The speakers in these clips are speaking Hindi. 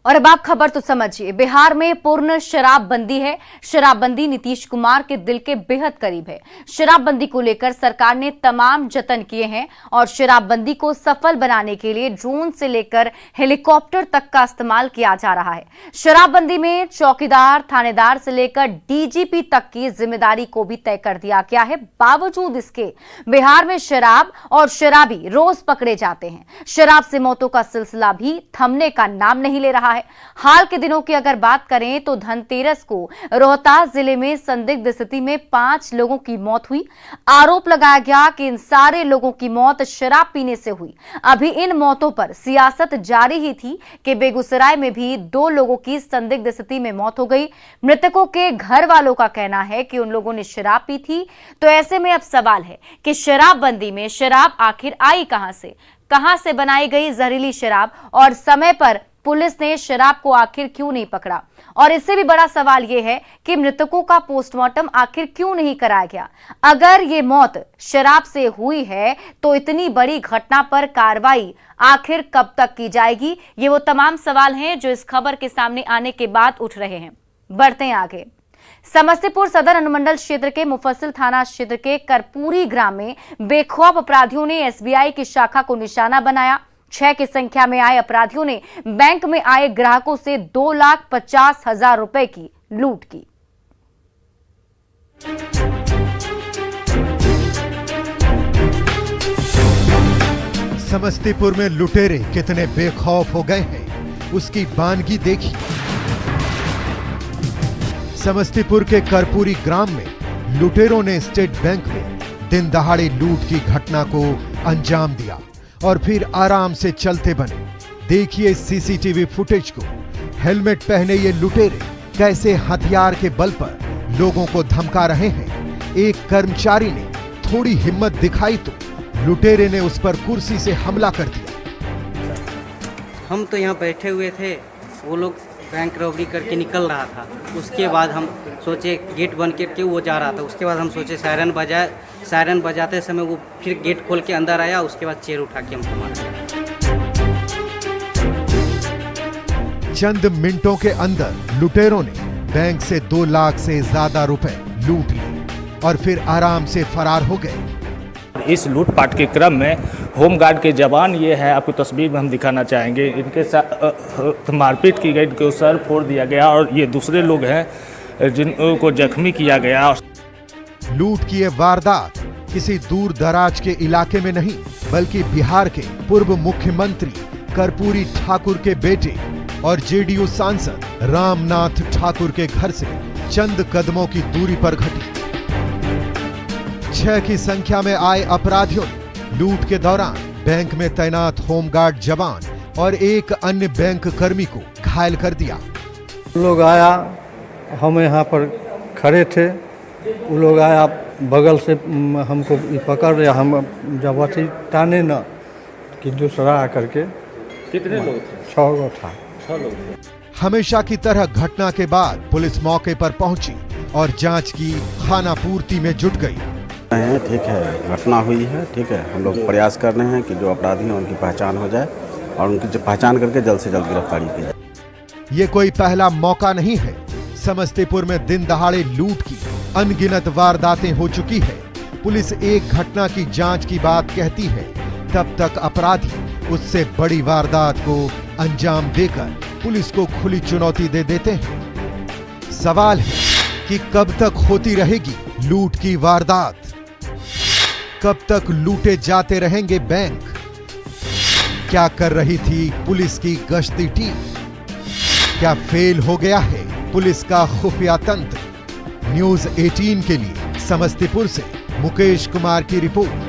और अब आप खबर तो समझिए, बिहार में पूर्ण शराबबंदी है। शराबबंदी नीतीश कुमार के दिल के बेहद करीब है। शराबबंदी को लेकर सरकार ने तमाम जतन किए हैं और शराबबंदी को सफल बनाने के लिए ड्रोन से लेकर हेलीकॉप्टर तक का इस्तेमाल किया जा रहा है। शराबबंदी में चौकीदार, थानेदार से लेकर डीजीपी तक की जिम्मेदारी को भी तय कर दिया गया है। बावजूद इसके बिहार में शराब और शराबी रोज पकड़े जाते हैं। शराब से मौतों का सिलसिला भी थमने का नाम नहीं ले रहा है। हाल के दिनों की अगर बात करें तो धनतेरस को रोहतास जिले में संदिग्ध स्थिति में 5 लोगों की मौत हुई। आरोप लगाया गया कि इन सारे लोगों की मौत शराब पीने से हुई। अभी इन मौतों पर सियासत जारी ही थी कि बेगूसराय में भी 2 लोगों की संदिग्ध स्थिति में मौत हो गई। मृतकों के घर वालों का कहना है कि उन लोगों ने शराब पी थी। तो ऐसे में अब सवाल है कि शराबबंदी में शराब आखिर आई कहां से बनाई गई जहरीली शराब, और समय पर पुलिस ने शराब को आखिर क्यों नहीं पकड़ा। और इससे भी बड़ा सवाल यह है कि मृतकों का पोस्टमार्टम आखिर क्यों नहीं कराया गया। अगर ये मौत शराब से हुई है तो इतनी बड़ी घटना पर कार्रवाई आखिर कब तक की जाएगी, ये वो तमाम सवाल हैं जो इस खबर के सामने आने के बाद उठ रहे हैं। बढ़ते हैं आगे। समस्तीपुर सदर अनुमंडल क्षेत्र के मुफस्सिल थाना क्षेत्र के करपूरी ग्राम में बेखौफ अपराधियों ने एसबीआई की शाखा को निशाना बनाया। 6 की संख्या में आए अपराधियों ने बैंक में आए ग्राहकों से 2,50,000 रुपए की लूट की। समस्तीपुर में लुटेरे कितने बेखौफ हो गए हैं, उसकी बानगी देखी। समस्तीपुर के करपूरी ग्राम में लुटेरों ने स्टेट बैंक में दिन दहाड़े लूट की घटना को अंजाम दिया और फिर आराम से चलते बने। देखिए सीसीटीवी फुटेज को। हेलमेट पहने ये लुटेरे कैसे हथियार के बल पर लोगों को धमका रहे हैं। एक कर्मचारी ने थोड़ी हिम्मत दिखाई तो लुटेरे ने उस पर कुर्सी से हमला कर दिया। हम तो यहाँ बैठे हुए थे, वो लोग बैंक रॉबरी करके निकल रहा था। उसके बाद हम सोचे गेट बंद करके वो जा रहा था। उसके बाद हम सोचे सायरन बजाते समय वो फिर गेट खोल के अंदर आया। उसके बाद चेयर उठा के हमको मार दिया। चंद मिनटों के अंदर लुटेरों ने बैंक से 2 लाख से ज्यादा रुपए लूट लिए और फिर आराम से फरार हो गए। इस लूटपाट के क्रम में होमगार्ड के जवान ये है, आपको तस्वीर में हम दिखाना चाहेंगे। इनके साथ मारपीट की गई, इनको सर फोड़ दिया गया और ये दूसरे लोग हैं जिनको जख्मी किया गया। लूट की ये वारदात किसी दूर दराज के इलाके में नहीं बल्कि बिहार के पूर्व मुख्यमंत्री कर्पूरी ठाकुर के बेटे और जेडीयू सांसद रामनाथ ठाकुर के घर से चंद कदमों की दूरी पर घटी। 6 की संख्या में आए अपराधियों ने लूट के दौरान बैंक में तैनात होमगार्ड जवान और एक अन्य बैंक कर्मी को घायल कर दिया। लोग आया, हम यहाँ पर खड़े थे, वो लोग आया बगल से हमको पकड़ लिया। हम जब अथी ताने न कि दूसरा आकर के। कितने लोग थे? 6 गो था। 6 लोग थे। हमेशा की तरह घटना के बाद पुलिस मौके पर पहुंची और जांच की खानापूर्ति में जुट गई। ठीक है, घटना हुई है, ठीक है। हम लोग प्रयास कर रहे हैं कि जो अपराधी हैं उनकी पहचान हो जाए और उनकी पहचान करके जल्द से जल्द गिरफ्तारी की जाए। ये कोई पहला मौका नहीं है। समस्तीपुर में दिन दहाड़े लूट की अनगिनत वारदातें हो चुकी है। पुलिस एक घटना की जांच की बात कहती है, तब तक अपराधी उससे बड़ी वारदात को अंजाम देकर पुलिस को खुली चुनौती दे देते हैं। सवाल है कि कब तक होती रहेगी लूट की वारदात? कब तक लूटे जाते रहेंगे बैंक? क्या कर रही थी पुलिस की गश्ती टीम? क्या फेल हो गया है पुलिस का खुफिया तंत्र? न्यूज़ 18 के लिए समस्तीपुर से मुकेश कुमार की रिपोर्ट।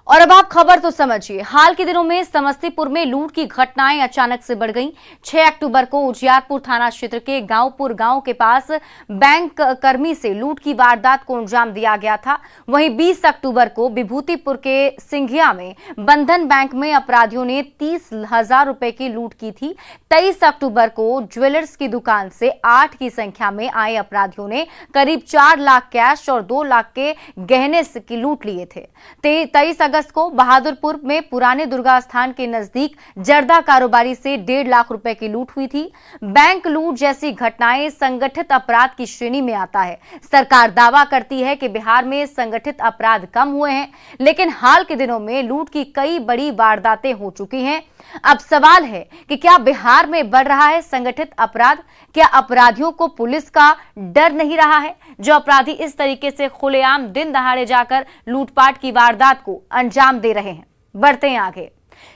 और अब आप खबर तो समझिए। हाल के दिनों में समस्तीपुर में लूट की घटनाएं अचानक से बढ़ गईं। 6 अक्टूबर को उजियारपुर थाना क्षेत्र के गांवपुर गांव के पास बैंक कर्मी से लूट की वारदात को अंजाम दिया गया था। वहीं 20 अक्टूबर को विभूतिपुर के सिंघिया में बंधन बैंक में अपराधियों ने 30,000 रुपए की लूट की थी। 23 अक्टूबर को ज्वेलर्स की दुकान से 8 की संख्या में आए अपराधियों ने करीब 4 लाख कैश और 2 लाख के गहने की लूट लिए थे। 23 अगस्त अगस्त को बहादुरपुर में पुराने दुर्गा स्थान के नजदीक जर्दा कारोबारी से 1.5 लाख रुपए की लूट हुई थी। बैंक लूट जैसी घटनाएं संगठित अपराध की श्रेणी में आता है। सरकार दावा करती है कि बिहार में संगठित अपराध कम हुए हैं, लेकिन हाल के दिनों में लूट की कई बड़ी वारदातें हो चुकी हैं। अब सवाल है कि क्या बिहार में बढ़ रहा है संगठित अपराध? क्या अपराधियों को पुलिस का डर नहीं रहा है, जो अपराधी इस तरीके से खुलेआम दिन दहाड़े जाकर लूटपाट की वारदात को अंजाम दे रहे हैं? बढ़ते हैं आगे।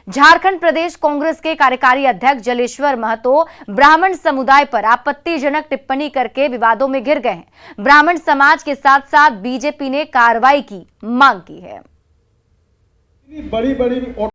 झारखंड प्रदेश कांग्रेस के कार्यकारी अध्यक्ष जलेश्वर महतो ब्राह्मण समुदाय पर आपत्तिजनक टिप्पणी करके विवादों में घिर गए हैं। ब्राह्मण समाज के साथ साथ बीजेपी ने कार्रवाई की मांग की है। बड़ी बड़ी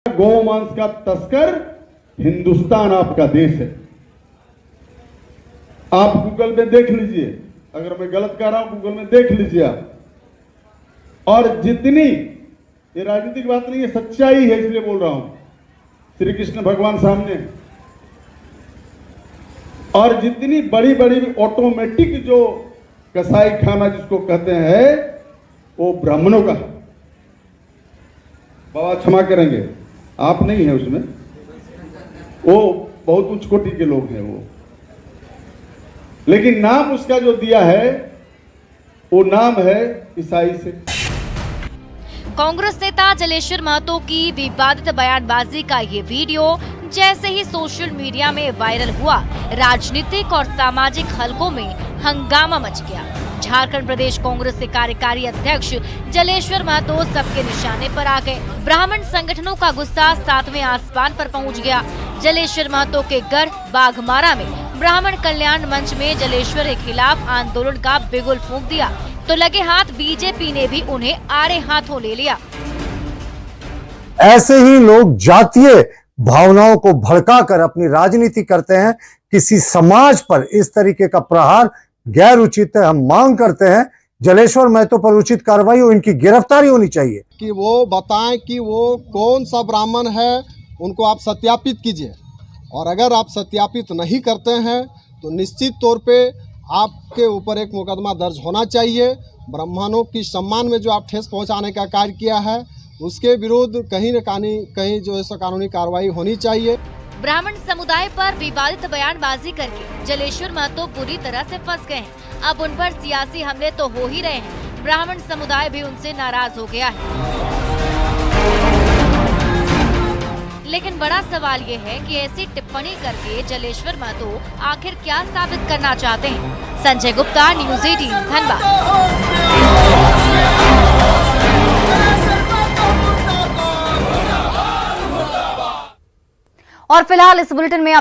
गौमांस का तस्कर हिंदुस्तान आपका देश है। आप गूगल में देख लीजिए, अगर मैं गलत कह रहा हूं गूगल में देख लीजिए आप। और जितनी, ये राजनीतिक बात नहीं है, सच्चाई है इसलिए बोल रहा हूं, श्री कृष्ण भगवान सामने। और जितनी बड़ी बड़ी ऑटोमेटिक जो कसाई खाना जिसको कहते हैं वो ब्राह्मणों का है। बाबा क्षमा करेंगे, आप नहीं है उसमें, वो बहुत उच्च कोटि के लोग हैं वो, लेकिन नाम उसका जो दिया है वो नाम है ईसाई से। कांग्रेस नेता जलेश्वर महतो की विवादित बयानबाजी का ये वीडियो जैसे ही सोशल मीडिया में वायरल हुआ, राजनीतिक और सामाजिक हलकों में हंगामा मच गया। झारखंड प्रदेश कांग्रेस के कार्यकारी अध्यक्ष जलेश्वर महतो सबके निशाने पर आ गए। ब्राह्मण संगठनों का गुस्सा 7वें आसमान पर पहुंच गया। जलेश्वर महतो के गढ़ बाघमारा में ब्राह्मण कल्याण मंच में जलेश्वर के खिलाफ आंदोलन का बिगुल फूंक दिया, तो लगे हाथ बीजेपी ने भी उन्हें आड़े हाथों ले लिया। ऐसे ही लोग जातीय भावनाओं को भड़काकर अपनी राजनीति करते हैं। किसी समाज पर इस तरीके का प्रहार गैर उचित है। हम मांग करते हैं जलेश्वर महतो पर उचित कार्रवाई हो, इनकी गिरफ्तारी होनी चाहिए। कि वो बताएं कि वो कौन सा ब्राह्मण है, उनको आप सत्यापित कीजिए। और अगर आप सत्यापित नहीं करते हैं तो निश्चित तौर पे आपके ऊपर एक मुकदमा दर्ज होना चाहिए। ब्राह्मणों की सम्मान में जो आप ठेस पहुंचाने का कार्य किया है उसके विरुद्ध कहीं न कहीं जो है कानूनी कार्रवाई होनी चाहिए। ब्राह्मण समुदाय पर विवादित बयानबाजी करके जलेश्वर महतो बुरी तरह से फंस गए हैं। अब उन पर सियासी हमले तो हो ही रहे हैं, ब्राह्मण समुदाय भी उनसे नाराज हो गया है। लेकिन बड़ा सवाल ये है कि ऐसी टिप्पणी करके जलेश्वर महतो आखिर क्या साबित करना चाहते हैं? संजय गुप्ता, न्यूज़ 18, धनबाद। और फिलहाल इस बुलेटिन में